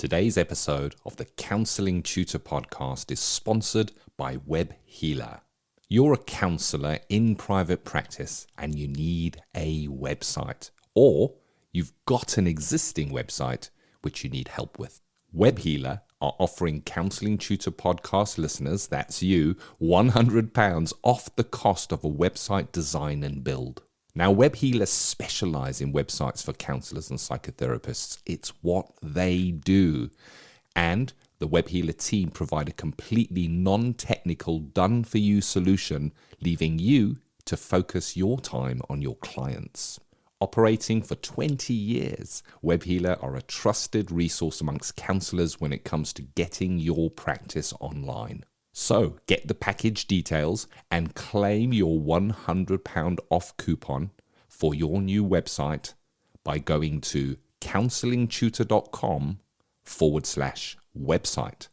Today's episode of the Counselling Tutor Podcast is sponsored by Web Healer. You're a counsellor in private practice and you need a website, or you've got an existing website which you need help with. Web Healer are offering Counselling Tutor Podcast listeners, that's you, £100 off the cost of a website design and build. Now, Web Healer specialise in websites for counsellors and psychotherapists. It's what they do. And the Web Healer team provide a completely non-technical, done-for-you solution, leaving you to focus your time on your clients. Operating for 20 years, Web Healer are a trusted resource amongst counsellors when it comes to getting your practice online. So get the package details and claim your £100 off coupon for your new website by going to counsellingtutor.com/website.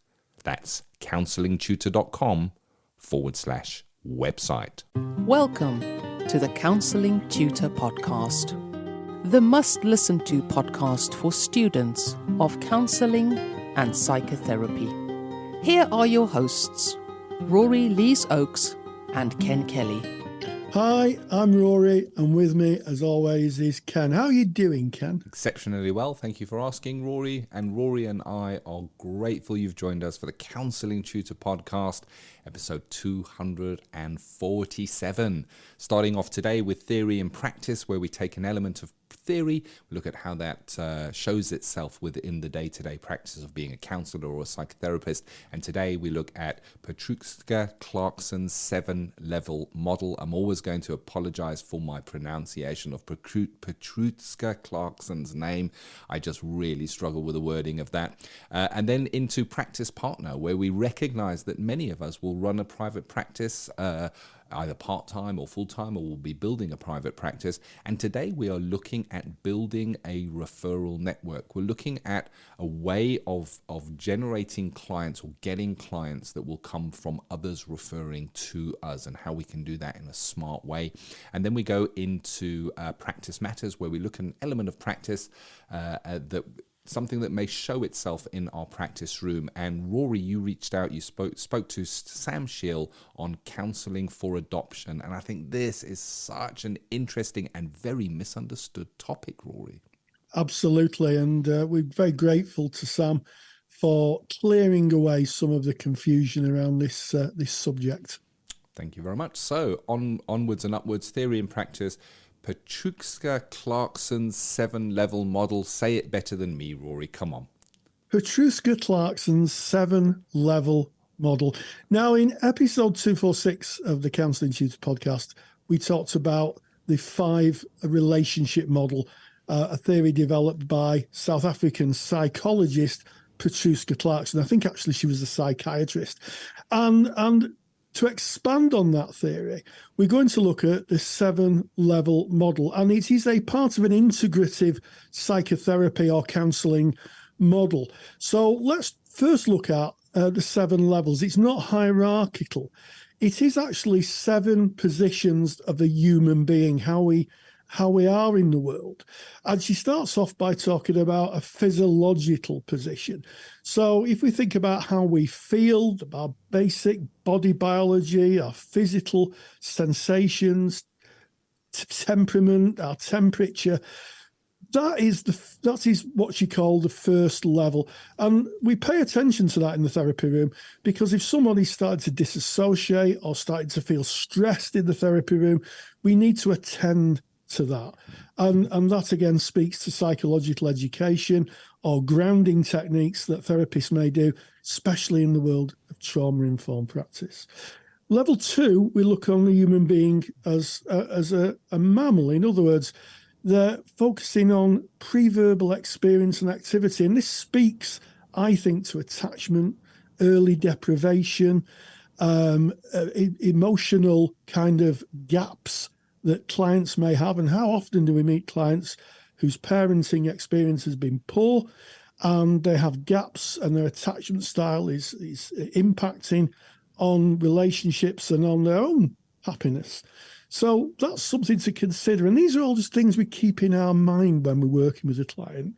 That's counsellingtutor.com/website. Welcome to the Counselling Tutor Podcast, the must-listen-to podcast for students of counselling and psychotherapy. Here are your hosts, Rory Lees-Oakes and Ken Kelly. Hi, I'm Rory, and with me, as always, is Ken. How are you doing, Ken? Exceptionally well. Thank you for asking, Rory. And Rory and I are grateful you've joined us for the Counselling Tutor Podcast, episode 247. Starting off today with theory and practice, where we take an element of theory, we look at how that shows itself within the day-to-day practice of being a counsellor or a psychotherapist. And today we look at Petruska Clarkson's 7-level model. I'm always going to apologize for my pronunciation of Petruska Clarkson's name. I just really struggle with the wording of that. And then into practice partner, where we recognize that many of us will run a private practice, either part-time or full-time, or we'll be building a private practice. And today we are looking at building a referral network. We're looking at a way of generating clients or getting clients that will come from others referring to us, and how we can do that in a smart way. And then we go into practice matters, where we look at an element of practice that something that may show itself in our practice room. And Rory, you reached out, you spoke to Sam Shiel on counselling for adoption. And I think this is such an interesting and very misunderstood topic, Rory. Absolutely. And we're very grateful to Sam for clearing away some of the confusion around this subject. Thank you very much. So onwards and upwards, theory and practice. Petruska Clarkson's 7-level model. Say it better than me, Rory. Come on. Petruska Clarkson's 7-level model. Now, in episode 246 of the Counselling Tutor Podcast, we talked about the 5 relationship model, a theory developed by South African psychologist Petruska Clarkson. I think actually she was a psychiatrist. And to expand on that theory, we're going to look at the 7-level model, and it is a part of an integrative psychotherapy or counselling model. So let's first look at the 7 levels. It's not hierarchical. It is actually 7 positions of a human being, how we are in the world. And she starts off by talking about a physiological position. So if we think about how we feel, our basic body biology, our physical sensations, temperament, our temperature, that is what she called the first level. And we pay attention to that in the therapy room, because if somebody started to disassociate or started to feel stressed in the therapy room, we need to attend to that. And that again speaks to psychological education or grounding techniques that therapists may do, especially in the world of trauma-informed practice. Level 2, we look on the human being as a mammal. In other words, they're focusing on pre-verbal experience and activity. And this speaks, I think, to attachment, early deprivation, emotional kind of gaps that clients may have. And how often do we meet clients whose parenting experience has been poor, and they have gaps, and their attachment style is impacting on relationships and on their own happiness. So that's something to consider. And these are all just things we keep in our mind when we're working with a client.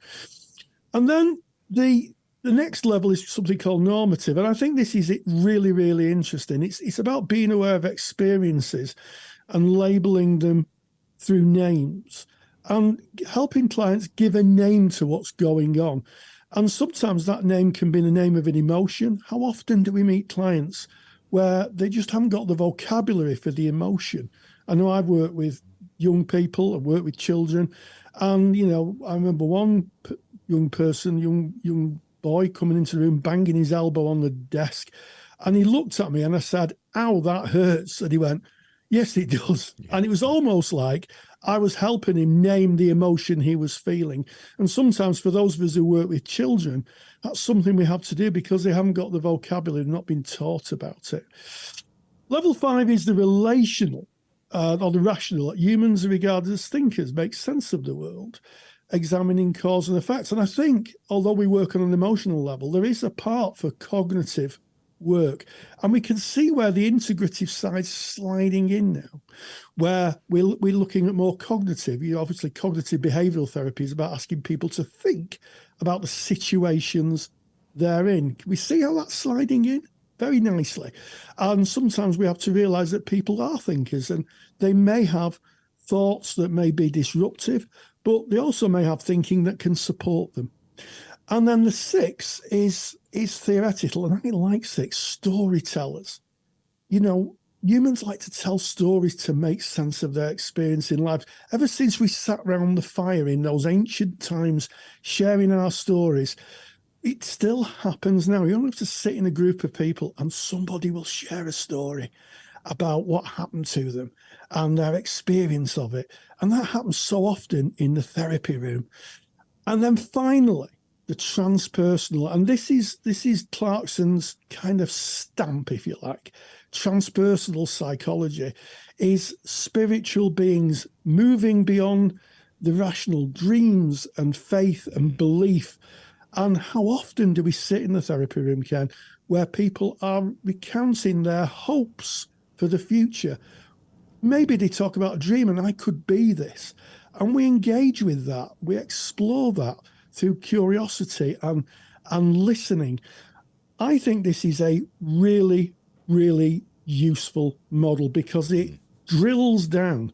And then the The next level is something called normative. And I think this is really, really interesting. It's about being aware of experiences and labeling them through names and helping clients give a name to what's going on. And sometimes that name can be the name of an emotion. How often do we meet clients where they just haven't got the vocabulary for the emotion? I know I've worked with young people, I've worked with children, and, I remember one young boy coming into the room, banging his elbow on the desk. And he looked at me and I said, "Ow, that hurts." And he went, "Yes, it does." Yeah. And it was almost like I was helping him name the emotion he was feeling. And sometimes for those of us who work with children, that's something we have to do because they haven't got the vocabulary, not been taught about it. Level 5 is the relational or the rational. Humans are regarded as thinkers, make sense of the world, examining cause and effects. And I think, although we work on an emotional level, there is a part for cognitive work. And we can see where the integrative side's sliding in now, where we're looking at more cognitive. Obviously, cognitive behavioral therapy is about asking people to think about the situations they're in. Can we see how that's sliding in? Very nicely. And sometimes we have to realize that people are thinkers and they may have thoughts that may be disruptive, but they also may have thinking that can support them. And then the 6 is theoretical, and I like 6, storytellers. Humans like to tell stories to make sense of their experience in life. Ever since we sat around the fire in those ancient times, sharing our stories, it still happens now. You don't have to sit in a group of people and somebody will share a story about what happened to them and their experience of it. And that happens so often in the therapy room. And then finally, the transpersonal, and this is Clarkson's kind of stamp, if you like. Transpersonal psychology is spiritual beings moving beyond the rational, dreams and faith and belief. And how often do we sit in the therapy room, Ken, where people are recounting their hopes for the future? Maybe they talk about a dream and I could be this. And we engage with that. We explore that through curiosity and listening. I think this is a really, really useful model because it drills down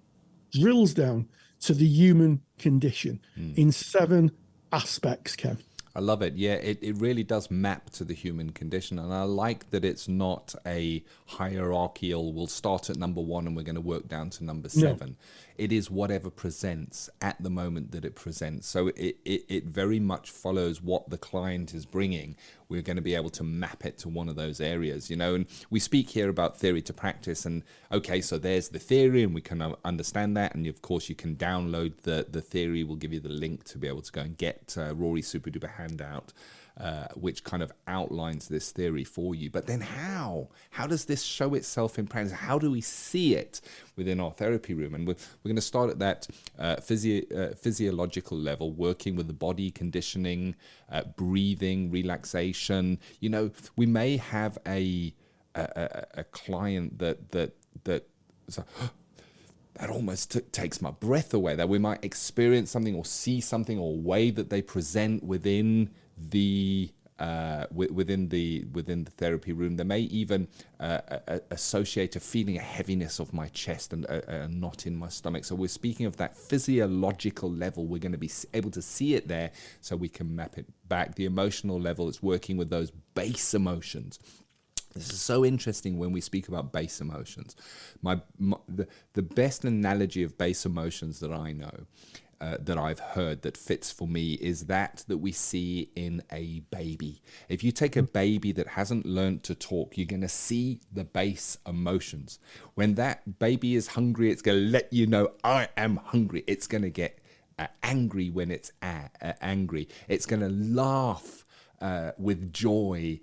to the human condition in 7 aspects, Ken. I love it. Yeah, it really does map to the human condition. And I like that it's not a hierarchical, we'll start at number 1 and we're going to work down to number 7. No. It is whatever presents at the moment that it presents. So it very much follows what the client is bringing. We're going to be able to map it to one of those areas, and we speak here about theory to practice. And okay, so there's the theory and we can understand that. And of course you can download the theory. We'll give you the link to be able to go and get Rory's super duper handout, which kind of outlines this theory for you. But then how does this show itself in practice? How do we see it within our therapy room? And we're going to start at that physiological level, working with the body, conditioning, breathing, relaxation. We may have a client that almost takes my breath away, that we might experience something or see something or way that they present within the therapy room. They may even associate a feeling, a heaviness of my chest and a knot in my stomach. So we're speaking of that physiological level. We're going to be able to see it there so we can map it back. The emotional level is working with those base emotions. This is so interesting when we speak about base emotions. The best analogy of base emotions that I know, that I've heard that fits for me, is that we see in a baby. If you take a baby that hasn't learned to talk, you're going to see the base emotions. When that baby is hungry, it's going to let you know, I am hungry. It's going to get angry when it's angry. It's going to laugh with joy.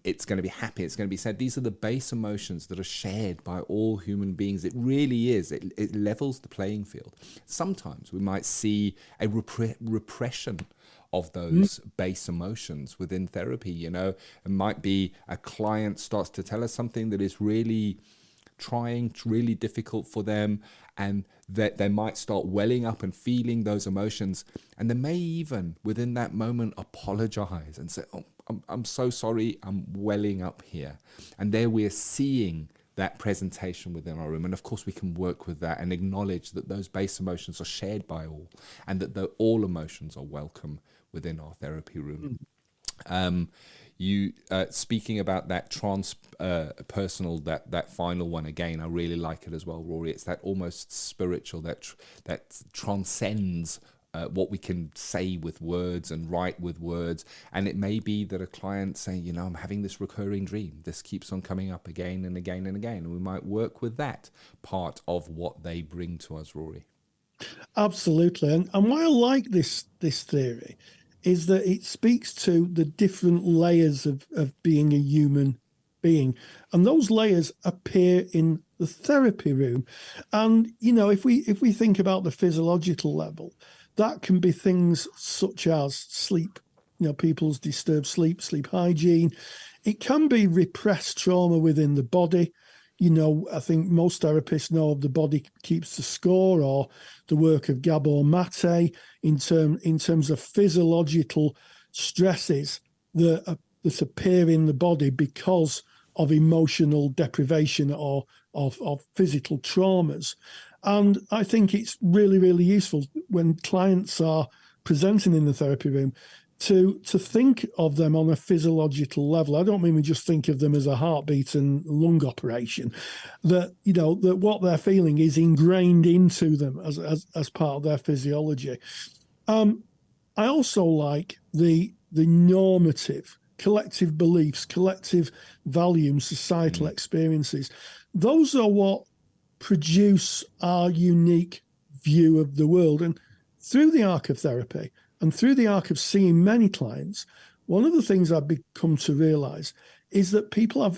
It's going to be happy. It's going to be sad. These are the base emotions that are shared by all human beings. It really is. It levels the playing field. Sometimes we might see a repression of those base emotions within therapy. It might be a client starts to tell us something that is really trying, really difficult for them, and that they might start welling up and feeling those emotions, and they may even within that moment apologize and say, oh, I'm so sorry, I'm welling up here. And there we're seeing that presentation within our room. And of course we can work with that and acknowledge that those base emotions are shared by all, and that all emotions are welcome within our therapy room. You speaking about that personal, that final one again, I really like it as well, Rory. It's that almost spiritual, that transcends what we can say with words and write with words. And it may be that a client saying, I'm having this recurring dream. This keeps on coming up again and again and again. And we might work with that part of what they bring to us, Rory. Absolutely. And why I like this theory is that it speaks to the different layers of being a human being. And those layers appear in the therapy room. And, if we think about the physiological level, that can be things such as sleep, people's disturbed sleep hygiene. It can be repressed trauma within the body. I think most therapists know of the body keeps the score, or the work of Gabor Mate in terms of physiological stresses that appear in the body because of emotional deprivation or of physical traumas. And I think it's really, really useful when clients are presenting in the therapy room to think of them on a physiological level. I don't mean we just think of them as a heartbeat and lung operation, that what they're feeling is ingrained into them as part of their physiology. I also like the normative, collective beliefs, collective values, societal experiences. Those are what produce our unique view of the world. And through the arc of therapy and through the arc of seeing many clients, one of the things I've become to realize is that people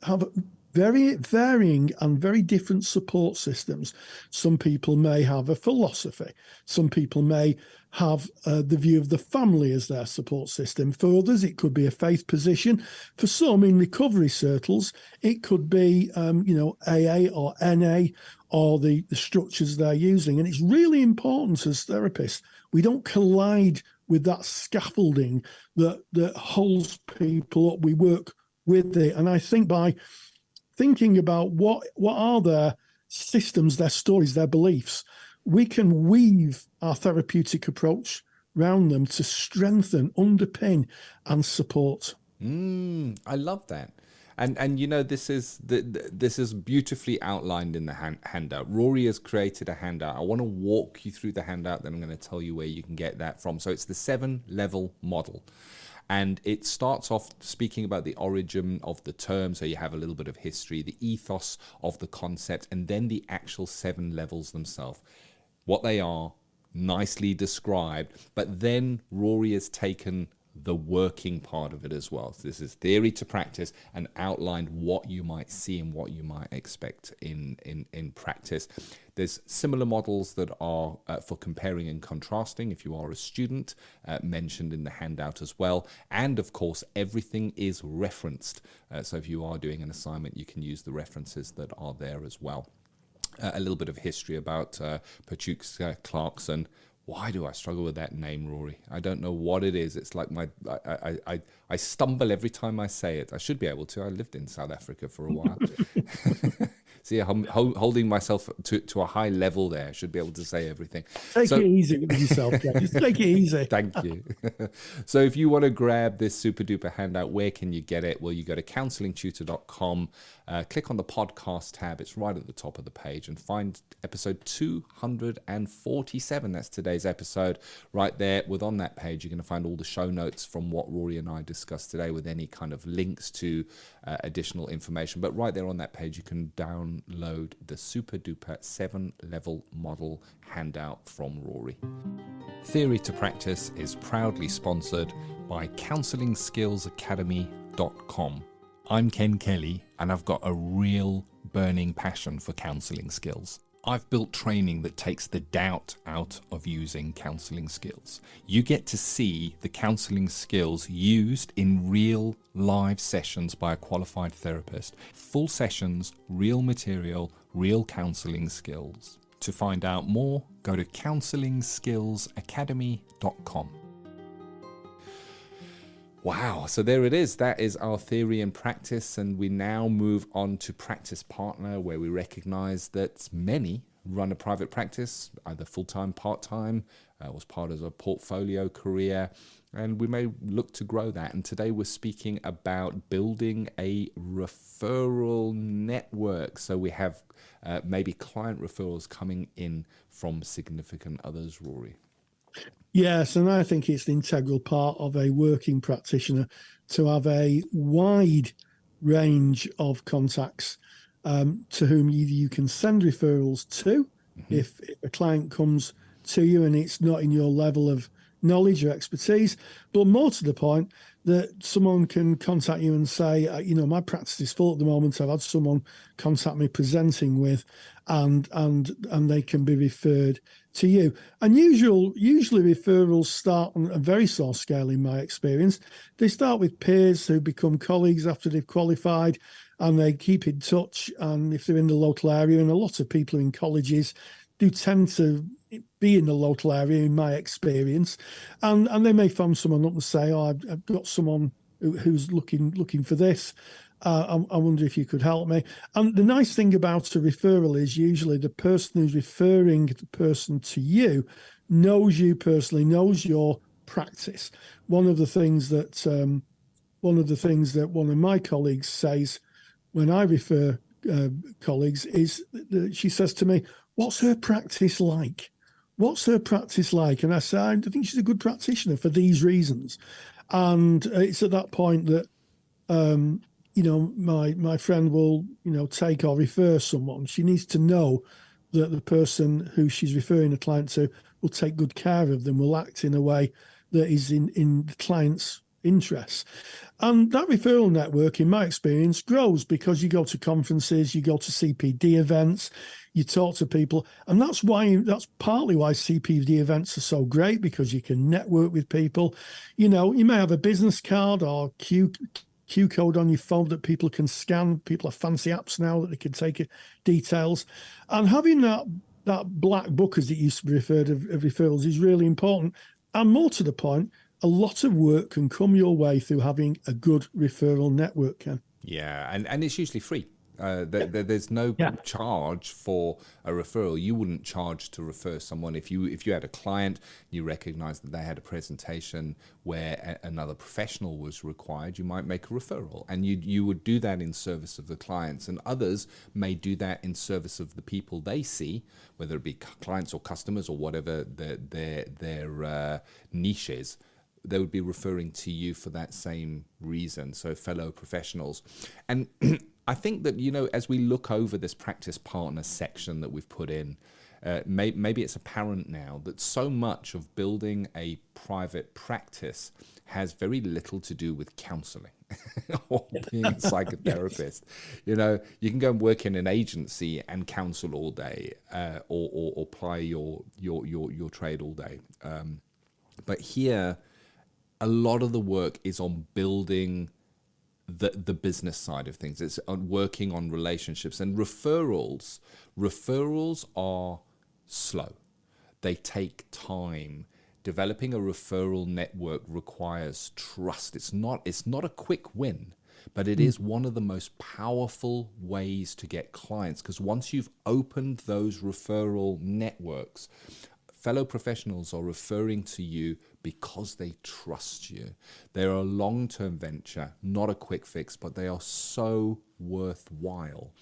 have very varying and very different support systems. Some people may have a philosophy. Some people may have the view of the family as their support system. For others, it could be a faith position. For some, in recovery circles, it could be, AA or NA or the structures they're using. And it's really important as therapists, we don't collide with that scaffolding that holds people up. We work with it. And I think by thinking about what are their systems, their stories, their beliefs, we can weave our therapeutic approach around them to strengthen, underpin, and support. I love that. And this is beautifully outlined in the handout. Rory has created a handout. I want to walk you through the handout, then I'm going to tell you where you can get that from. So it's the 7-level model. And it starts off speaking about the origin of the term. So you have a little bit of history, the ethos of the concept, and then the actual 7 levels themselves. What they are, nicely described. But then Rory has taken the working part of it as well. So this is theory to practice, and outlined what you might see and what you might expect in practice. There's similar models that are for comparing and contrasting if you are a student, mentioned in the handout as well. And of course, everything is referenced. So if you are doing an assignment, you can use the references that are there as well. A little bit of history about Petruska Clarkson. Why do I struggle with that name, Rory? I don't know what it is. It's like I stumble every time I say it. I should be able to. I lived in South Africa for a while. See, I'm holding myself to a high level there. I should be able to say everything. Take it easy with yourself, guys. Just take it easy. Thank you. So if you want to grab this super duper handout, where can you get it? Well, you go to counsellingtutor.com, click on the podcast tab. It's right at the top of the page, and find episode 247. That's today's episode right there. On that page, you're going to find all the show notes from what Rory and I discussed today, with any kind of links to additional information. But right there on that page, you can download the super duper 7-level model handout from Rory. Theory to Practice is proudly sponsored by CounsellingSkillsAcademy.com. I'm Ken Kelly, and I've got a real burning passion for counselling skills. I've built training that takes the doubt out of using counselling skills. You get to see the counselling skills used in real live sessions by a qualified therapist. Full sessions, real material, real counselling skills. To find out more, go to counsellingskillsacademy.com. Wow, so there it is. That is our theory and practice, and we now move on to practice partner, where we recognize that many run a private practice, either full-time, part-time, or as part of a portfolio career, and we may look to grow that. And today we're speaking about building a referral network. So we have maybe client referrals coming in from significant others, Rory. Yes, and I think it's the integral part of a working practitioner to have a wide range of contacts to whom either you can send referrals to if a client comes to you and it's not in your level of knowledge or expertise, but more to the point that someone can contact you and say, my practice is full at the moment. I've had someone contact me presenting with, and they can be referred to you. And usually referrals start on a very small scale, in my experience. They start with peers who become colleagues after they've qualified, and they keep in touch. And if they're in the local area, and a lot of people in colleges do tend to be in the local area, in my experience, and they may phone someone up and say, I've got someone who's looking for this. I wonder if you could help me. And the nice thing about a referral is usually the person who's referring the person to you knows you personally, knows your practice. One of the things that one of my colleagues says when I refer colleagues is that she says to me, "What's her practice like? What's her practice like?" And I say, "I think she's a good practitioner for these reasons." And it's at that point that my friend will take or refer someone. She needs to know that the person who she's referring a client to will take good care of them, will act in a way that is in the client's interests. And that referral network, in my experience, grows because you go to conferences, you go to CPD events, you talk to people. And that's partly why CPD events are so great, because you can network with people. You may have a business card or Q code on your phone that people can scan. People have fancy apps now that they can take details. And having that black book, as it used to be referred of referrals, is really important. And more to the point, a lot of work can come your way through having a good referral network, Ken. Yeah, and it's usually free. There's no charge for a referral. You wouldn't charge to refer someone if you had a client, you recognize that they had a presentation where another professional was required, you might make a referral, and you would do that in service of the clients. And others may do that in service of the people they see, whether it be clients or customers or whatever their niche is. They would be referring to you for that same reason. So fellow professionals. And I think that, as we look over this practice partner section that we've put in, maybe it's apparent now that so much of building a private practice has very little to do with counseling or being a psychotherapist. You can go and work in an agency and counsel all day, or ply your trade all day. But here, a lot of the work is on building the business side of things. It's on working on relationships, and referrals are slow. They take time. Developing a referral network requires trust. It's not a quick win, but it is one of the most powerful ways to get clients, because once you've opened those referral networks, fellow professionals are referring to you because they trust you. They're a long-term venture, not a quick fix, but they are so worthwhile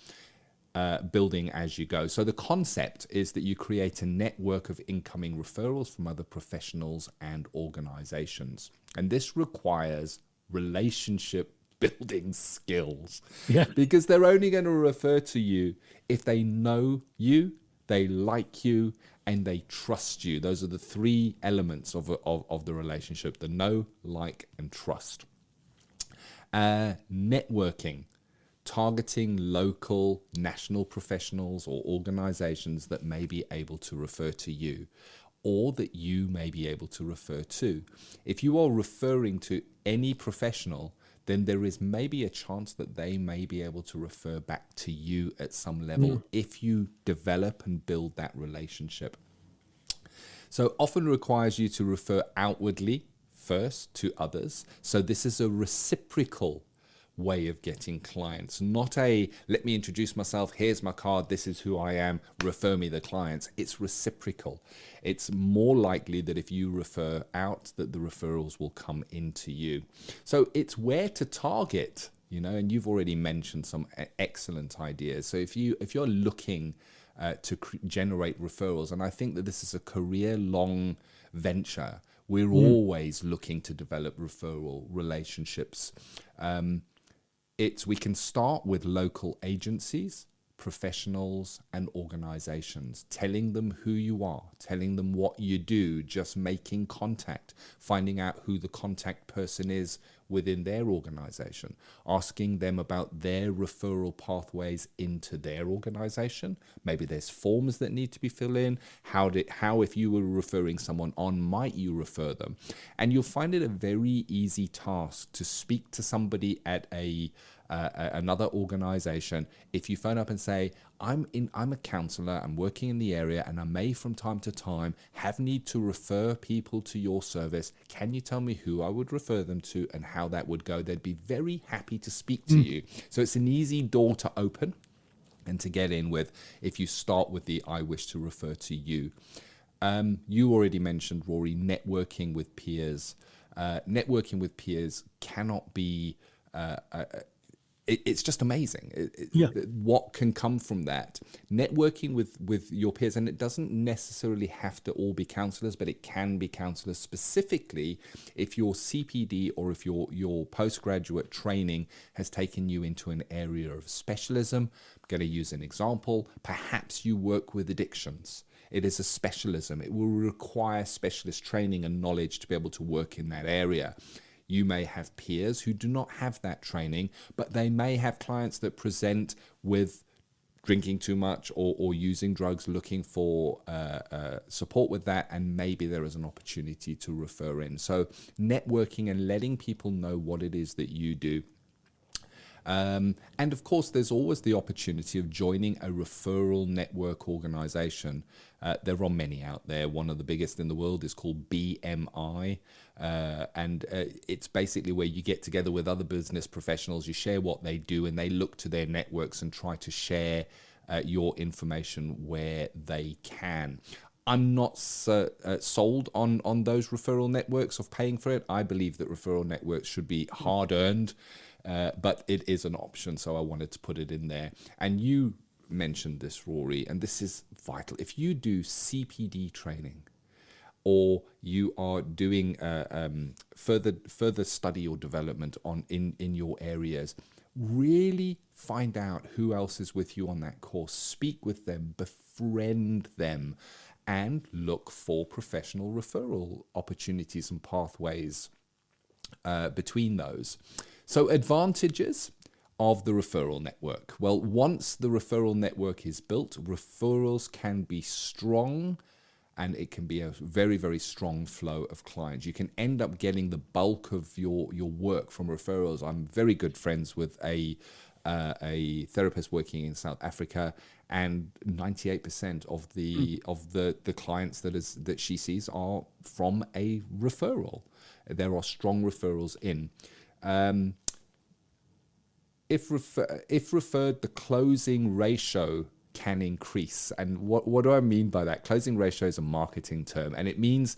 building as you go. So the concept is that you create a network of incoming referrals from other professionals and organizations. And this requires relationship building skills. Yeah. Because they're only going to refer to you if they know you, they like you, and they trust you. Those are the three elements of the relationship: the know, like, and trust. Networking targeting local, national professionals or organizations that may be able to refer to you, or that you may be able to refer to. If you are referring to any professional, then there is maybe a chance that they may be able to refer back to you at some level if you develop and build that relationship. So often requires you to refer outwardly first to others. So this is a reciprocal way of getting clients, not a let me introduce myself, here's my card, this is who I am, refer me the clients. It's reciprocal. It's more likely that if you refer out, that the referrals will come into you. So it's where to target, and you've already mentioned some excellent ideas. So if you're looking to generate referrals, and I think that this is a career-long venture, we're always looking to develop referral relationships. We can start with local agencies, professionals, and organizations, telling them who you are, telling them what you do, just making contact, finding out who the contact person is within their organization, asking them about their referral pathways into their organization. Maybe there's forms that need to be filled in. How if you were referring someone on, might you refer them? And you'll find it a very easy task to speak to somebody at another organization. If you phone up and say, I'm a counselor, I'm working in the area, and I may from time to time have need to refer people to your service. Can you tell me who I would refer them to and how that would go? They'd be very happy to speak to you. So it's an easy door to open and to get in with if you start with the I wish to refer to you. You already mentioned, Rory, networking with peers. Networking with peers cannot be... It's just amazing what can come from that. Networking with your peers, and it doesn't necessarily have to all be counselors, but it can be counselors, specifically if your CPD or if your postgraduate training has taken you into an area of specialism. I'm going to use an example. Perhaps you work with addictions. It is a specialism. It will require specialist training and knowledge to be able to work in that area. You may have peers who do not have that training, but they may have clients that present with drinking too much or using drugs, looking for support with that, and maybe there is an opportunity to refer in. So networking and letting people know what it is that you do. And of course, there's always the opportunity of joining a referral network organization. There are many out there. One of the biggest in the world is called BMI. And it's basically where you get together with other business professionals, you share what they do, and they look to their networks and try to share your information where they can. I'm not sold on those referral networks of paying for it. I believe that referral networks should be hard-earned, but it is an option, so I wanted to put it in there. And you mentioned this, Rory, and this is vital. If you do CPD training, or you are doing further study or development in your areas, really find out who else is with you on that course. Speak with them, befriend them, and look for professional referral opportunities and pathways between those. So advantages of the referral network. Well, once the referral network is built, referrals can be strong, and it can be a very, very strong flow of clients. You can end up getting the bulk of your work from referrals. I'm very good friends with a therapist working in South Africa, and 98% of the clients that she sees are from a referral. There are strong referrals in. If referred, the closing ratio can increase. And what do I mean by that? Closing ratio is a marketing term, and it means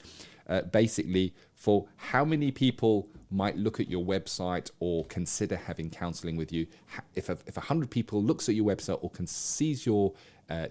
basically for how many people might look at your website or consider having counseling with you. If 100 people looks at your website or sees your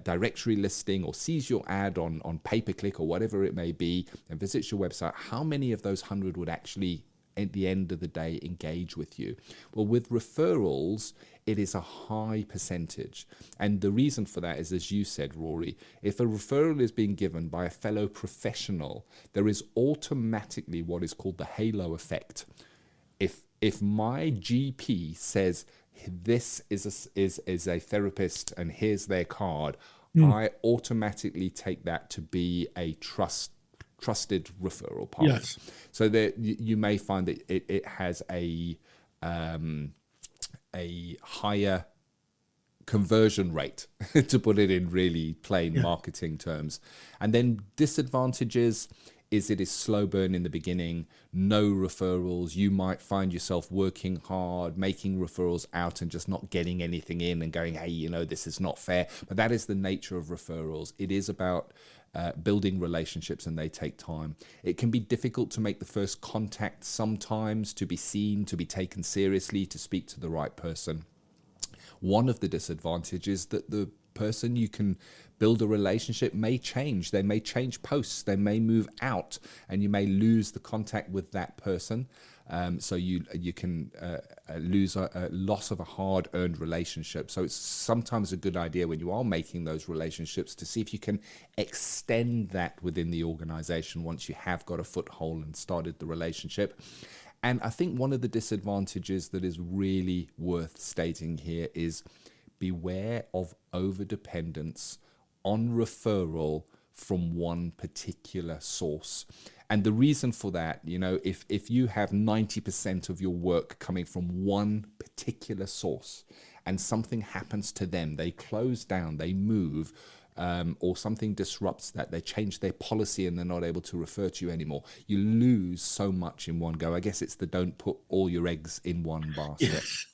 directory listing or sees your ad on pay-per-click or whatever it may be and visits your website, how many of those 100 would actually at the end of the day engage with you? Well, with referrals, it is a high percentage. And the reason for that is, as you said, Rory, if a referral is being given by a fellow professional, there is automatically what is called the halo effect. If If my GP says this is a therapist and here's their card, I automatically take that to be a trusted referral path. Yes. So that you may find that it has a higher conversion rate, to put it in really plain marketing terms. And then disadvantages is it is slow burn in the beginning, no referrals. You might find yourself working hard, making referrals out and just not getting anything in and going, hey, this is not fair. But that is the nature of referrals. It is about building relationships, and they take time. It can be difficult to make the first contact sometimes, to be seen, to be taken seriously, to speak to the right person. One of the disadvantages that the person you can build a relationship may change. They may change posts. They may move out, and you may lose the contact with that person. So you can lose a loss of a hard-earned relationship. So it's sometimes a good idea when you are making those relationships to see if you can extend that within the organization once you have got a foothold and started the relationship. And I think one of the disadvantages that is really worth stating here is beware of overdependence on referral from one particular source. And the reason for that, if you have 90% of your work coming from one particular source and something happens to them, they close down, they move, or something disrupts that, they change their policy and they're not able to refer to you anymore, you lose so much in one go. I guess it's the don't put all your eggs in one basket. Yes.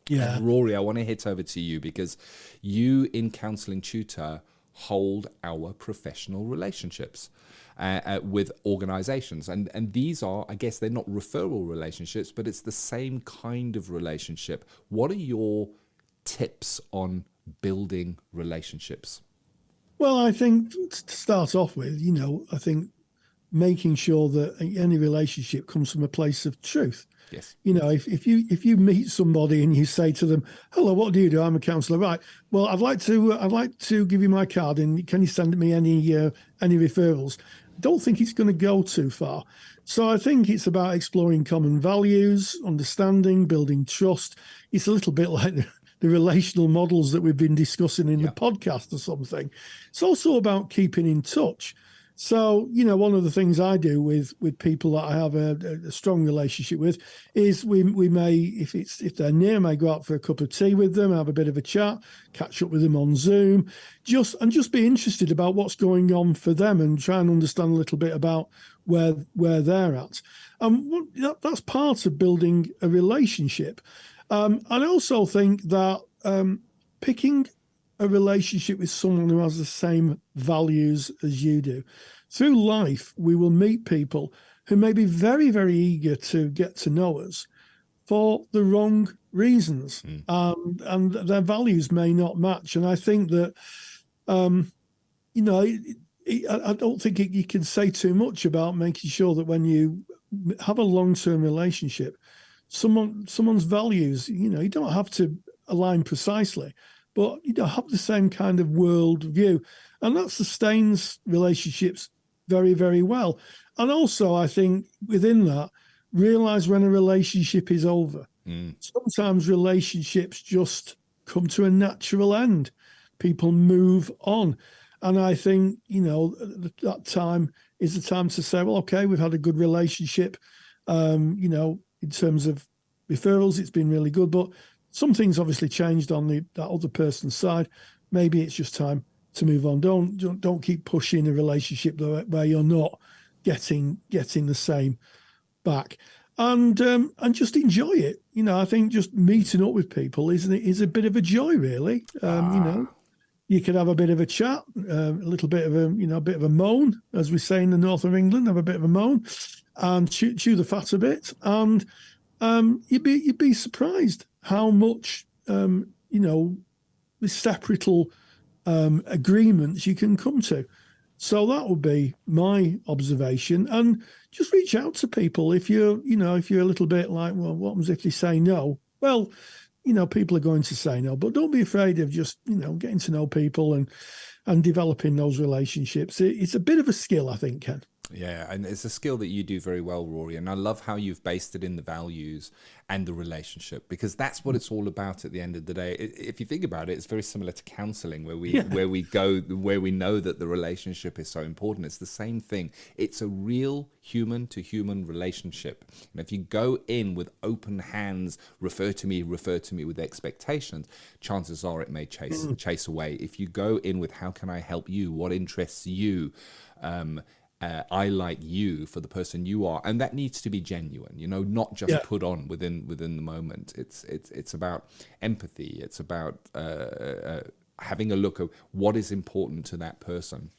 Yeah. And Rory, I want to hit over to you because you in Counselling Tutor hold our professional relationships with organizations. And these are, I guess, they're not referral relationships, but it's the same kind of relationship. What are your tips on building relationships? Well, I think to start off with, I think making sure that any relationship comes from a place of truth. Yes. If you meet somebody and you say to them, "Hello, what do you do? I'm a counsellor." Right. Well, I'd like to give you my card, and can you send me any referrals? I don't think it's going to go too far. So I think it's about exploring common values, understanding, building trust. It's a little bit like the relational models that we've been discussing in the podcast or something. It's also about keeping in touch. So, one of the things I do with people that I have a strong relationship with is we may, if they're near, may go out for a cup of tea with them, have a bit of a chat, catch up with them on Zoom, just be interested about what's going on for them and try and understand a little bit about where they're at. That's part of building a relationship. I also think that picking a relationship with someone who has the same values as you do. Through life, we will meet people who may be very, very eager to get to know us for the wrong reasons, and their values may not match. And I think that, I don't think you can say too much about making sure that when you have a long-term relationship, someone's values, you don't have to align precisely, but have the same kind of world view. And that sustains relationships very, very well. And also, I think within that, realize when a relationship is over. Sometimes relationships just come to a natural end. People move on. And I think, that time is the time to say, well, okay, we've had a good relationship. In terms of referrals, it's been really good, but some things obviously changed on that other person's side. Maybe it's just time to move on. Don't keep pushing a relationship where you're not getting the same back, and just enjoy it. I think just meeting up with people is a bit of a joy, really. You could have a bit of a chat, a little bit of a bit of a moan, as we say in the north of England. Have a bit of a moan, and chew the fat a bit, and you'd be surprised how much separate agreements you can come to. So that would be my observation. And just reach out to people if you're a little bit like, well, what happens if they say no? Well, people are going to say no, but don't be afraid of just getting to know people and developing those relationships. It's a bit of a skill, I think, Ken. Yeah, and it's a skill that you do very well, Rory. And I love how you've based it in the values and the relationship, because that's what it's all about at the end of the day. If you think about it, it's very similar to counseling, where we know that the relationship is so important. It's the same thing. It's a real human to human relationship. And if you go in with open hands, refer to me with expectations, chances are it may chase away. If you go in with, how can I help you? What interests you? I like you for the person you are, and that needs to be genuine, not just put on within the moment. It's about empathy. It's about having a look at what is important to that person.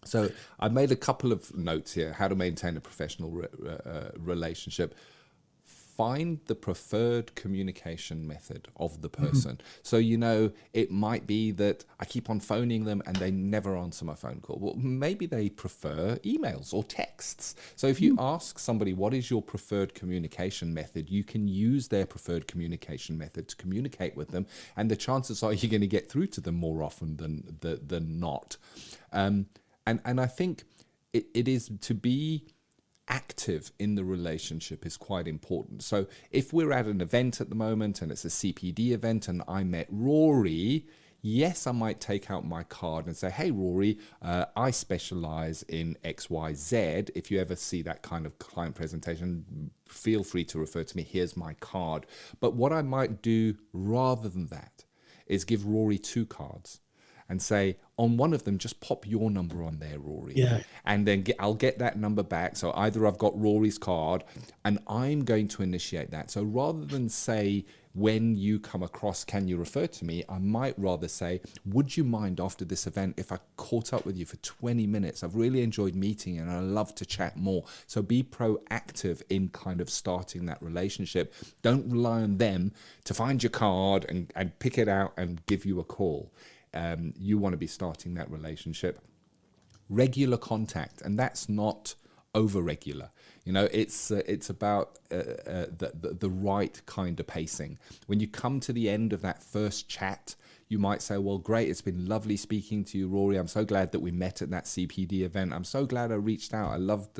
So I made a couple of notes here: how to maintain a professional relationship. Find the preferred communication method of the person. So, it might be that I keep on phoning them and they never answer my phone call. Well, maybe they prefer emails or texts. So if you ask somebody, what is your preferred communication method, you can use their preferred communication method to communicate with them. And the chances are you're going to get through to them more often than not. And I think it is to be active in the relationship is quite important. So if we're at an event at the moment and it's a CPD event and I met Rory, yes, I might take out my card and say, hey, Rory, I specialize in XYZ. If you ever see that kind of client presentation, feel free to refer to me. Here's my card. But what I might do rather than that is give Rory 2 cards and say, on one of them, just pop your number on there, Rory. Yeah. And then I'll get that number back. So either I've got Rory's card and I'm going to initiate that. So rather than say, when you come across, can you refer to me? I might rather say, would you mind after this event if I caught up with you for 20 minutes? I've really enjoyed meeting you and I'd love to chat more. So be proactive in kind of starting that relationship. Don't rely on them to find your card and pick it out and give you a call. You want to be starting that relationship. Regular contact, and that's not over regular. It's about the right kind of pacing. When you come to the end of that first chat, you might say, well, great, it's been lovely speaking to you, Rory. I'm so glad that we met at that CPD event. I'm so glad I reached out. I loved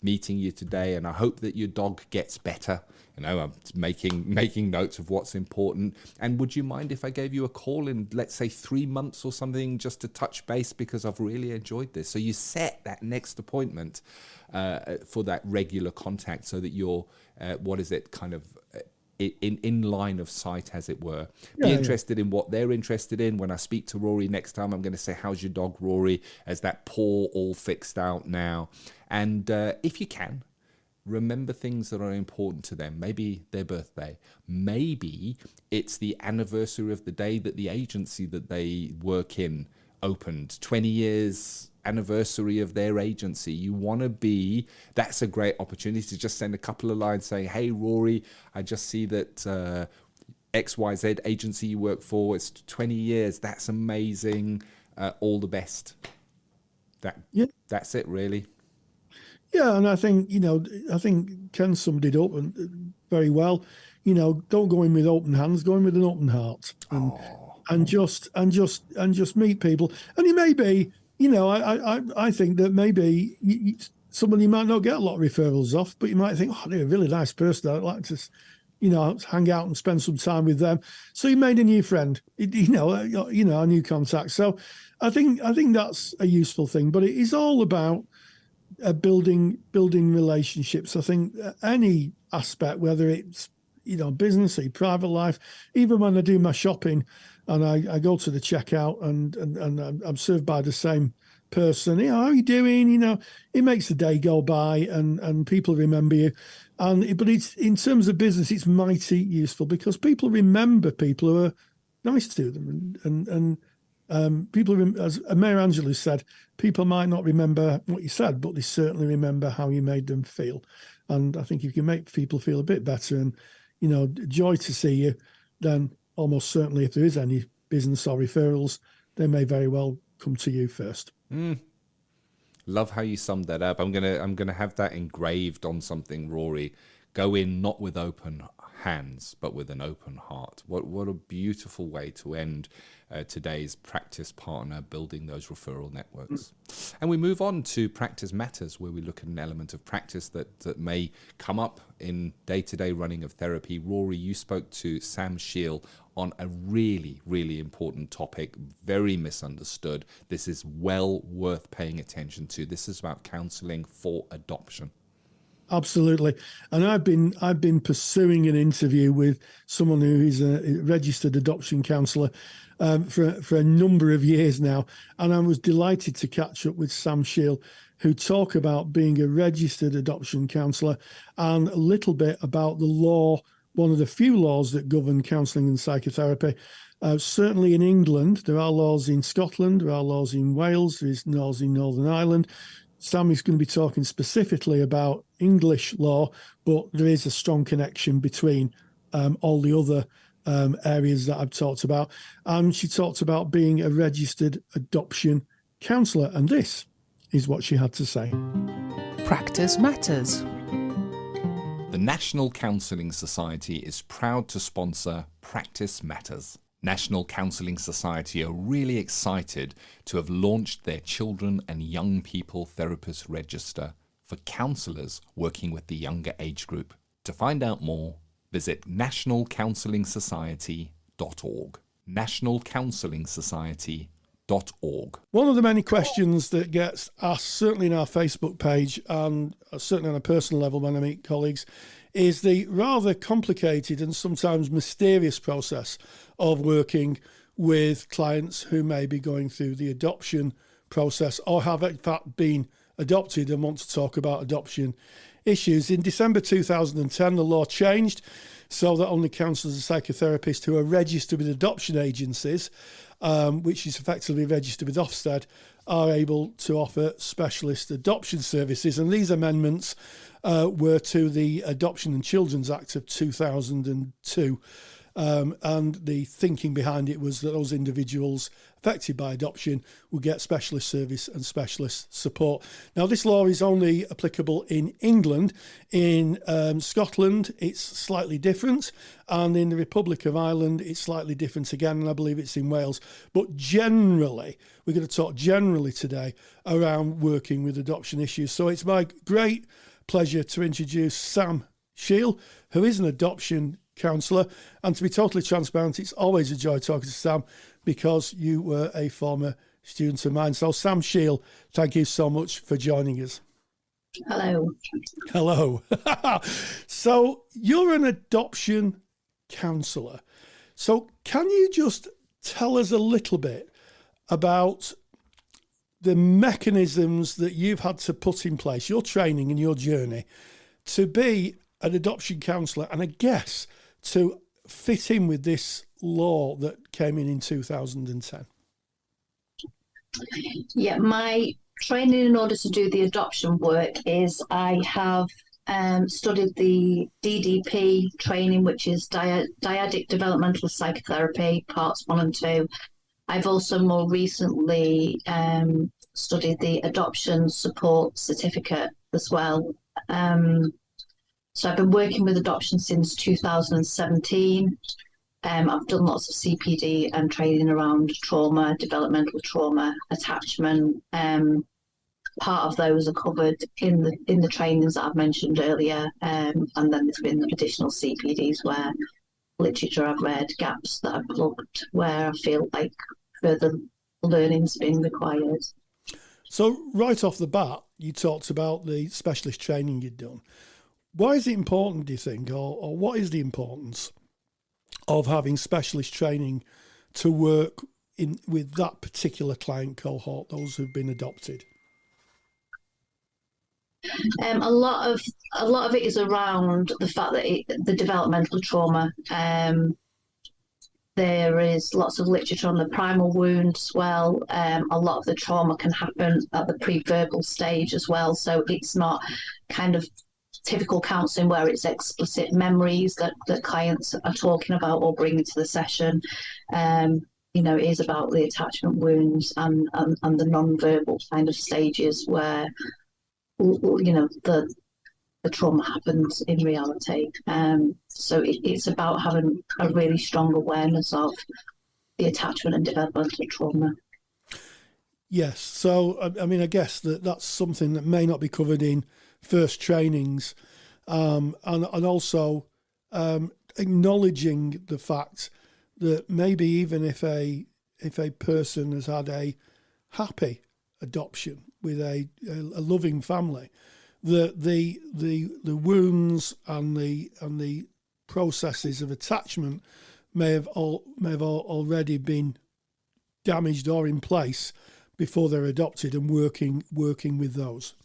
meeting you today, and I hope that your dog gets better. I'm making notes of what's important. And would you mind if I gave you a call in, let's say, 3 months or something, just to touch base, because I've really enjoyed this. So you set that next appointment for that regular contact, so that you're in line of sight, as it were. Be interested in what they're interested in. When I speak to Rory next time, I'm going to say, how's your dog, Rory? Is that paw all fixed out now? And if you can, remember things that are important to them. Maybe their birthday. Maybe it's the anniversary of the day that the agency that they work in opened. 20 years anniversary of their agency. You want to be, that's a great opportunity to just send a couple of lines saying, hey, Rory, I just see that XYZ agency you work for, it's 20 years. That's amazing. All the best. That's it, really. Yeah, and I think Ken summed it up very well. Don't go in with open hands, go in with an open heart, and just meet people. And it may be, I think that maybe somebody might not get a lot of referrals off, but you might think, oh, they're a really nice person. I'd like to, hang out and spend some time with them. So you made a new friend, a new contact. So I think that's a useful thing. But it is all about building relationships. I think any aspect, whether it's business or private life, even when I do my shopping and I go to the checkout and I'm served by the same person, how are you doing? It makes the day go by and people remember you. But it's, in terms of business, it's mighty useful because people remember people who are nice to them and people, as Mayor Angelou said, people might not remember what you said, but they certainly remember how you made them feel. And I think if you can make people feel a bit better and, joy to see you, then almost certainly if there is any business or referrals, they may very well come to you first. Love how you summed that up. I'm gonna have that engraved on something, Rory, go in not with open hands, but with an open heart. What a beautiful way to end today's practice partner, building those referral networks. And we move on to Practice Matters, where we look at an element of practice that may come up in day-to-day running of therapy. Rory, you spoke to Sam Shiel on a really, really important topic, very misunderstood. This is well worth paying attention to. This is about counselling for adoption. Absolutely. And I've been pursuing an interview with someone who is a registered adoption counsellor for a number of years now. And I was delighted to catch up with Sam Shiel, who talk about being a registered adoption counsellor and a little bit about the law, one of the few laws that govern counselling and psychotherapy. Certainly in England, there are laws in Scotland, there are laws in Wales, there is laws in Northern Ireland. Sam is going to be talking specifically about English law, but there is a strong connection between all the other areas that I've talked about. And she talked about being a registered adoption counsellor, and this is what she had to say. Practice Matters. The National Counselling Society is proud to sponsor Practice Matters. National Counselling Society are really excited to have launched their Children and Young People Therapist Register for counsellors working with the younger age group. To find out more, visit nationalcounsellingsociety.org. nationalcounsellingsociety.org. One of the many questions that gets asked, certainly in our Facebook page and certainly on a personal level when I meet colleagues, is the rather complicated and sometimes mysterious process of working with clients who may be going through the adoption process or have in fact been adopted and want to talk about adoption issues. In December 2010, the law changed so that only counsellors and psychotherapists who are registered with adoption agencies, which is effectively registered with Ofsted, are able to offer specialist adoption services. And these amendments were to the Adoption and Children's Act of 2002. And the thinking behind it was that those individuals affected by adoption would get specialist service and specialist support. Now, this law is only applicable in England. In Scotland, it's slightly different. And in the Republic of Ireland, it's slightly different again. And I believe it's in Wales. But generally, we're going to talk generally today around working with adoption issues. So it's my great pleasure to introduce Sam Shiel, who is an adoption counsellor. And to be totally transparent, it's always a joy talking to Sam because you were a former student of mine. So Sam Shiel, thank you so much for joining us. Hello. Hello. So you're an adoption counsellor. So can you just tell us a little bit about the mechanisms that you've had to put in place, your training and your journey to be an adoption counsellor, and I guess to fit in with this law that came in 2010? Yeah, my training in order to do the adoption work is I have studied the DDP training, which is dyadic developmental psychotherapy, parts 1 and 2. I've also more recently studied the adoption support certificate as well. So I've been working with adoption since 2017. I've done lots of CPD and training around trauma, developmental trauma, attachment. Part of those are covered in the trainings that I've mentioned earlier. And then there's been additional CPDs where literature I've read, gaps that I've plugged, where I feel like further learning's been required. So right off the bat, you talked about the specialist training you'd done. Why is it important, do you think, or what is the importance of having specialist training to work with that particular client cohort, those who've been adopted? A lot of it is around the fact that the developmental trauma. There is lots of literature on the primal wound as well. A lot of the trauma can happen at the pre-verbal stage as well. So it's not kind of typical counselling where it's explicit memories that clients are talking about or bringing to the session. It is about the attachment wounds and the non-verbal kind of stages where, the the trauma happens in reality. So it's about having a really strong awareness of the attachment and developmental trauma. Yes. So, I mean, I guess that's something that may not be covered in first trainings, and also acknowledging the fact that maybe even if a person has had a happy adoption with a loving family, the wounds and the processes of attachment may have already been damaged or in place before they're adopted, and working with those.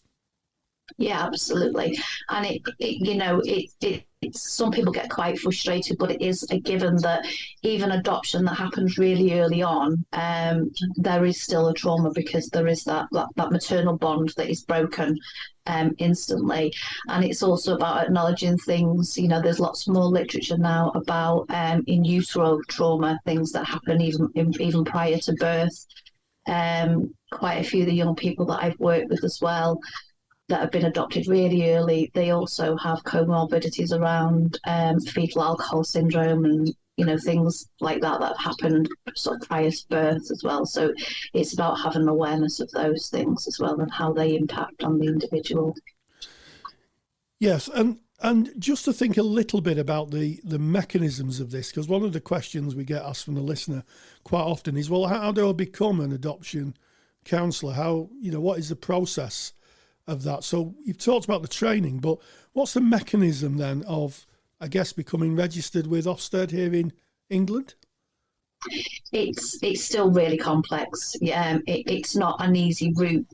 Yeah, absolutely. And it's some people get quite frustrated, but it is a given that even adoption that happens really early on, there is still a trauma, because there is that maternal bond that is broken instantly. And it's also about acknowledging things. There's lots more literature now about in utero trauma, things that happen even prior to birth. Quite a few of the young people that I've worked with as well that have been adopted really early, they also have comorbidities around fetal alcohol syndrome and things like that have happened sort of prior to birth as well. So it's about having awareness of those things as well and how they impact on the individual. Yes, and just to think a little bit about the mechanisms of this, because one of the questions we get asked from the listener quite often is, well, how do I become an adoption counsellor? How, what is the process of that? So you've talked about the training, but what's the mechanism then of, I guess, becoming registered with Ofsted here in England? It's still really complex. Yeah, it's not an easy route.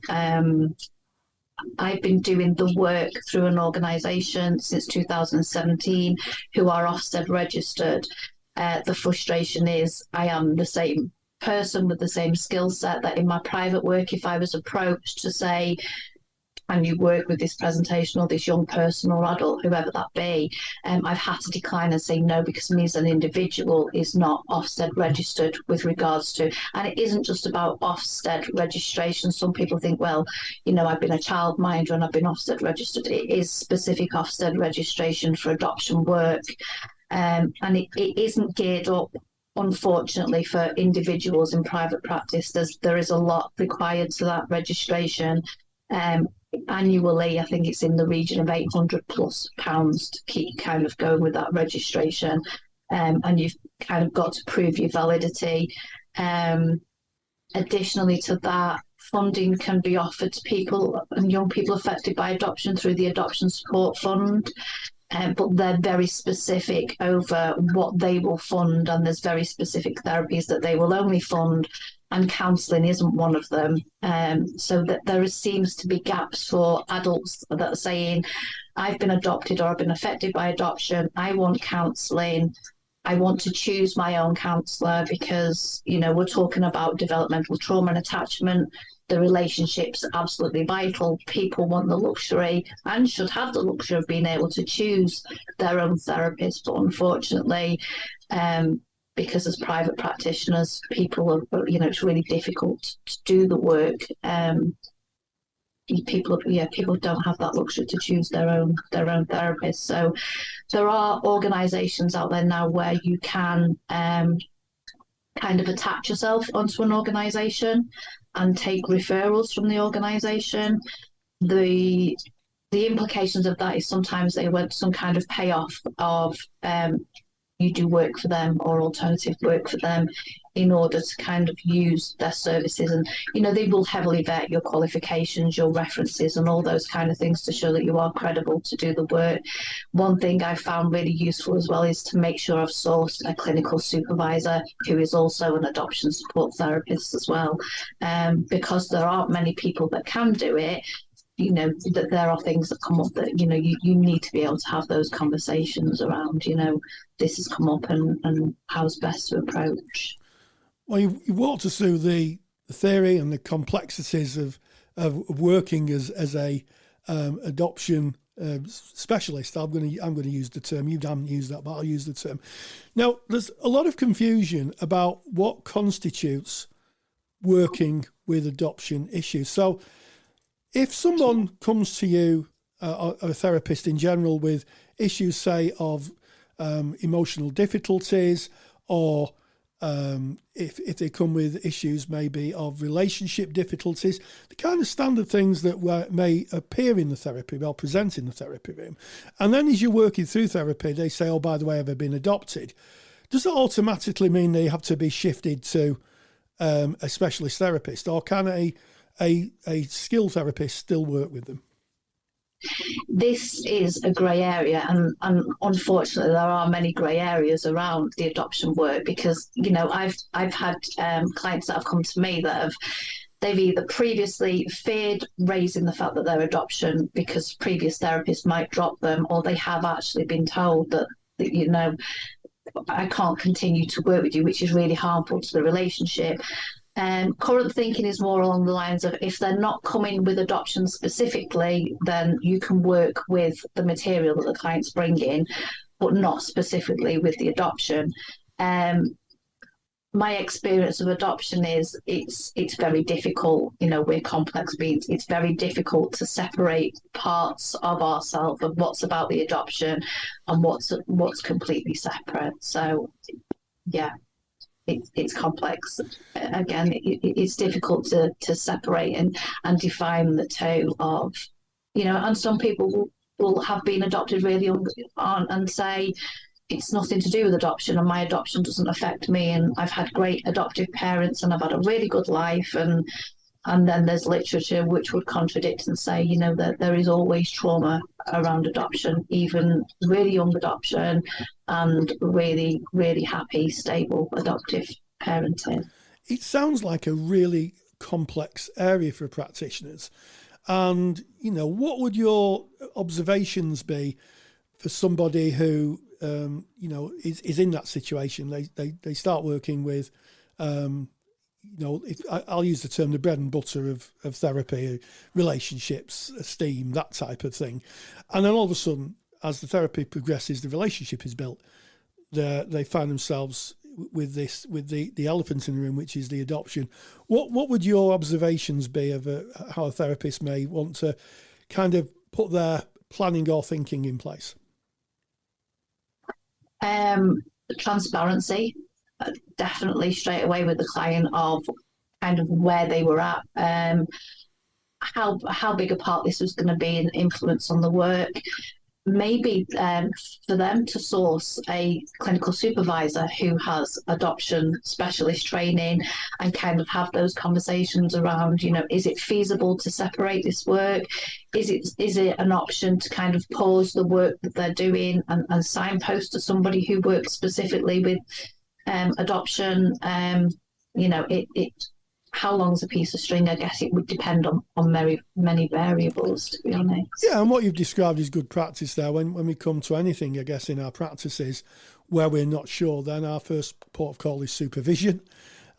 I've been doing the work through an organisation since 2017 who are Ofsted registered. The frustration is I am the same person with the same skill set that in my private work, if I was approached to say, and you work with this presentation or this young person or adult, whoever that be, I've had to decline and say no, because me as an individual is not Ofsted registered with regards to, and it isn't just about Ofsted registration. Some people think, well, I've been a childminder and I've been Ofsted registered. It is specific Ofsted registration for adoption work, and it isn't geared up, unfortunately, for individuals in private practice. There is a lot required to that registration. Annually, I think it's in the region of £800+ to keep kind of going with that registration, and you've kind of got to prove your validity. Additionally to that, funding can be offered to people and young people affected by adoption through the Adoption Support Fund, but they're very specific over what they will fund, and there's very specific therapies that they will only fund, and counselling isn't one of them. So that there seems to be gaps for adults that are saying, I've been adopted or I've been affected by adoption, I want counselling, I want to choose my own counsellor, because, we're talking about developmental trauma and attachment. The relationship's absolutely vital. People want the luxury and should have the luxury of being able to choose their own therapist, but unfortunately, because as private practitioners, people are, it's really difficult to do the work. People don't have that luxury to choose their own therapist. So there are organisations out there now where you can kind of attach yourself onto an organisation and take referrals from the organisation. The implications of that is sometimes they want some kind of payoff of you do work for them or alternative work for them in order to kind of use their services. And, they will heavily vet your qualifications, your references and all those kind of things to show that you are credible to do the work. One thing I found really useful as well is to make sure I've sourced a clinical supervisor who is also an adoption support therapist as well, because there aren't many people that can do it. That there are things that come up that, you need to be able to have those conversations around, this has come up and how's best to approach. Well, you walked us through the theory and the complexities of working as a adoption specialist. I'm going to use the term. You haven't used that, but I'll use the term. Now, there's a lot of confusion about what constitutes working with adoption issues. So if someone comes to you or a therapist in general with issues, say, of emotional difficulties, or if they come with issues maybe of relationship difficulties, the kind of standard things that may appear in the therapy or present in the therapy room. And then as you're working through therapy, they say, oh, by the way, have I been adopted? Does that automatically mean they have to be shifted to a specialist therapist, or can a skilled therapist still work with them? This is a grey area, and unfortunately there are many grey areas around the adoption work, because I've had clients that have come to me that they've either previously feared raising the fact that they're adoption because previous therapists might drop them, or they have actually been told that I can't continue to work with you, which is really harmful to the relationship. Current thinking is more along the lines of, if they're not coming with adoption specifically, then you can work with the material that the clients bring in, but not specifically with the adoption. My experience of adoption is it's very difficult. We're complex beings. It's very difficult to separate parts of ourselves of what's about the adoption and what's completely separate. So, yeah. It's complex. Again, it's difficult to separate and define the two of, and some people will have been adopted really young on and say it's nothing to do with adoption, and my adoption doesn't affect me, and I've had great adoptive parents and I've had a really good life, and then there's literature which would contradict and say, that there is always trauma around adoption, even really young adoption and really, really happy, stable adoptive parenting. It sounds like a really complex area for practitioners. And, what would your observations be for somebody who, is in that situation? They start working with, I'll use the term the bread and butter of therapy, relationships, esteem, that type of thing. And then all of a sudden, as the therapy progresses, the relationship is built. They find themselves with the elephant in the room, which is the adoption. What would your observations be of how a therapist may want to kind of put their planning or thinking in place? Transparency. Definitely straight away with the client of kind of where they were at, how big a part this was going to be an influence on the work. Maybe for them to source a clinical supervisor who has adoption specialist training and kind of have those conversations around, is it feasible to separate this work? Is it an option to kind of pause the work that they're doing and signpost to somebody who works specifically with adoption? How long's a piece of string? I guess it would depend on many variables, to be honest. Yeah, and what you've described is good practice there. When we come to anything, I guess, in our practices where we're not sure, then our first port of call is supervision.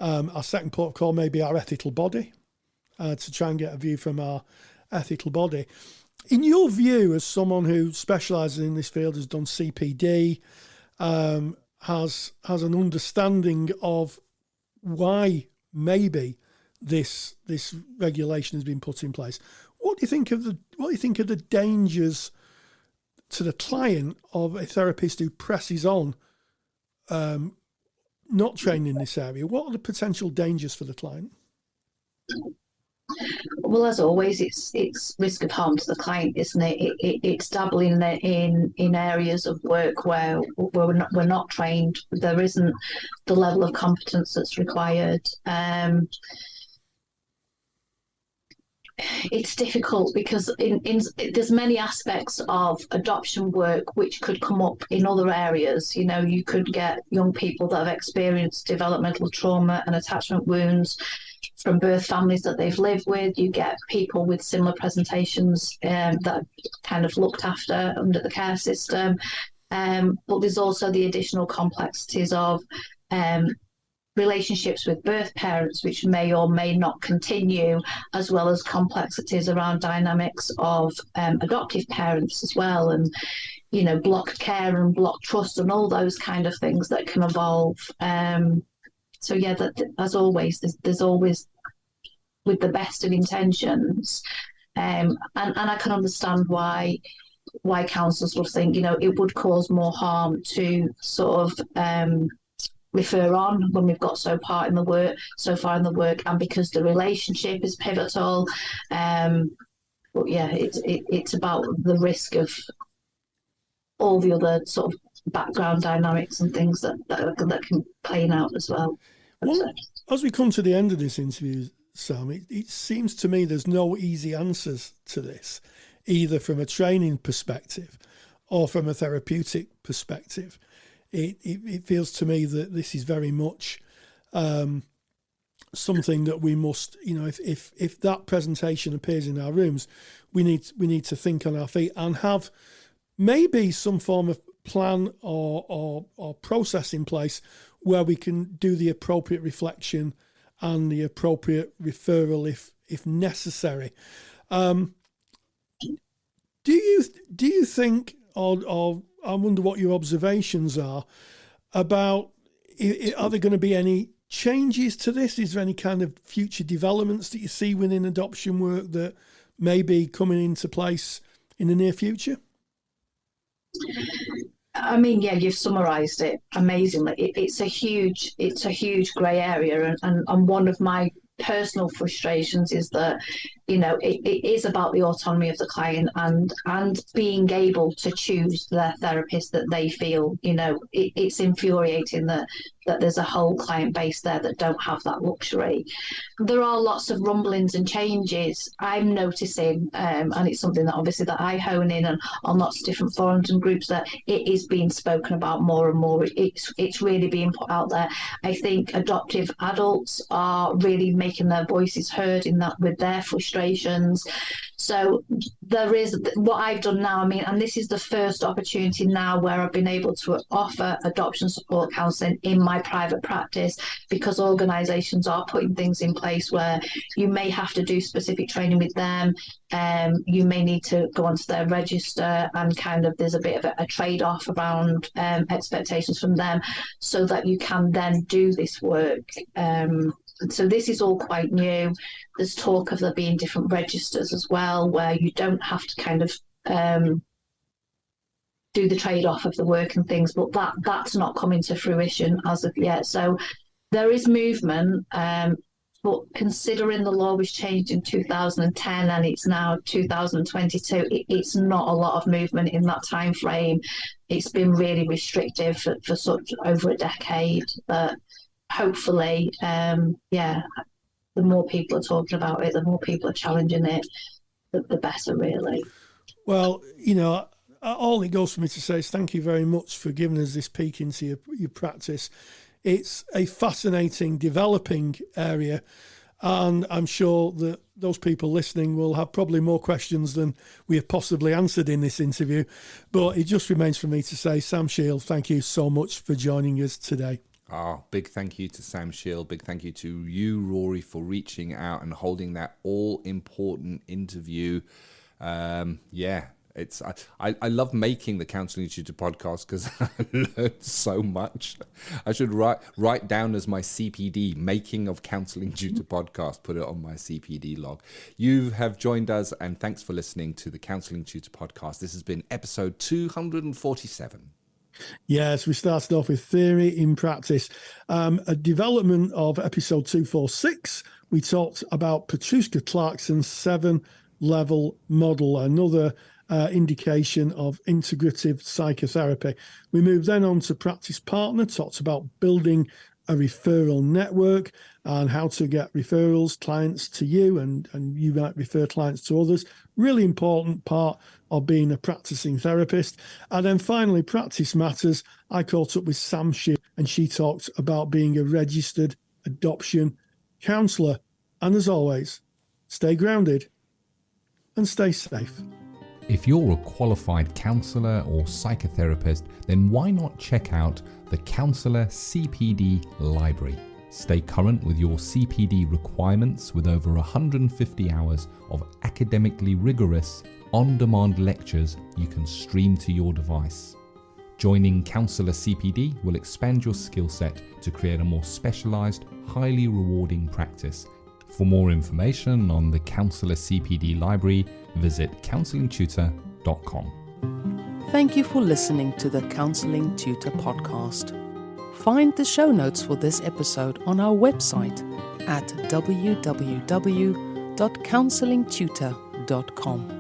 Our second port of call may be our ethical body, to try and get a view from our ethical body. In your view, as someone who specialises in this field, has done CPD, has an understanding of why maybe this regulation has been put in place, what do you think of the dangers to the client of a therapist who presses on, not trained in this area? What are the potential dangers for the client? Well, as always, it's risk of harm to the client, isn't it? It's dabbling in areas of work where we're not trained. There isn't the level of competence that's required. It's difficult because there's many aspects of adoption work which could come up in other areas. You could get young people that have experienced developmental trauma and attachment wounds from birth families that they've lived with. You get people with similar presentations that are kind of looked after under the care system. But there's also the additional complexities of relationships with birth parents, which may or may not continue, as well as complexities around dynamics of adoptive parents as well, and block care and block trust and all those kind of things that can evolve. So as always, there's always, with the best of intentions, And I can understand why counsellors will think, it would cause more harm to sort of refer on when we've got so far in the work, and because the relationship is pivotal. But yeah, it's about the risk of all the other sort of background dynamics and things that can play out as well. Well, as we come to the end of this interview, Sam, it seems to me there's no easy answers to this, either from a training perspective or from a therapeutic perspective. It feels to me that this is very much something that we must, if that presentation appears in our rooms, we need to think on our feet and have maybe some form of plan or process in place where we can do the appropriate reflection and the appropriate referral if necessary. Do you think, or I wonder what your observations are about, are there going to be any changes to this? Is there any kind of future developments that you see within adoption work that may be coming into place in the near future? I mean, yeah, you've summarised it amazingly. It's a huge grey area, and one of my personal frustrations is that it is about the autonomy of the client and being able to choose their therapist that they feel. It's infuriating that there's a whole client base there that don't have that luxury. There are lots of rumblings and changes I'm noticing, and it's something that obviously that I hone in on lots of different forums and groups, that it is being spoken about more and more. It's really being put out there. I think adoptive adults are really making their voices heard in that with their frustrations. So there is what I've done now. I mean, and this is the first opportunity now where I've been able to offer adoption support counselling in my private practice, because organisations are putting things in place where you may have to do specific training with them. You may need to go onto their register, and kind of there's a bit of a trade-off around expectations from them, so that you can then do this work. So this is all quite new. There's talk of there being different registers as well, where you don't have to kind of do the trade-off of the work and things, but that's not coming to fruition as of yet. So there is movement, but considering the law was changed in 2010 and it's now 2022, it's not a lot of movement in that time frame. It's been really restrictive for such over a decade, but hopefully, the more people are talking about it, the more people are challenging it, the better, really. Well, all it goes for me to say is thank you very much for giving us this peek into your practice. It's a fascinating, developing area, and I'm sure that those people listening will have probably more questions than we have possibly answered in this interview. But it just remains for me to say, Sam Shiel, thank you so much for joining us today. Oh, big thank you to Sam Shiel. Big thank you to you, Rory, for reaching out and holding that all-important interview. I love making the Counselling Tutor Podcast because I learned so much. I should write down as my CPD, making of Counselling Tutor Podcast, put it on my CPD log. You have joined us, and thanks for listening to the Counselling Tutor Podcast. This has been episode 247. Yes, we started off with theory in practice. A development of episode 246, we talked about Petruska Clarkson's 7-level model, another indication of integrative psychotherapy. We moved then on to practice partner, talked about building a referral network and how to get referrals, clients to you, and you might refer clients to others. Really important part of being a practicing therapist. And then finally, practice matters. I caught up with Sam Shiel, and she talked about being a registered adoption counsellor. And as always, stay grounded and stay safe. If you're a qualified counsellor or psychotherapist, then why not check out the Counsellor CPD Library? Stay current with your CPD requirements with over 150 hours of academically rigorous, on-demand lectures you can stream to your device. Joining Counselor CPD will expand your skill set to create a more specialised, highly rewarding practice For more information on the Counsellor CPD Library, visit counsellingtutor.com. Thank you for listening to the Counselling Tutor Podcast. Find the show notes for this episode on our website at www.counsellingtutor.com.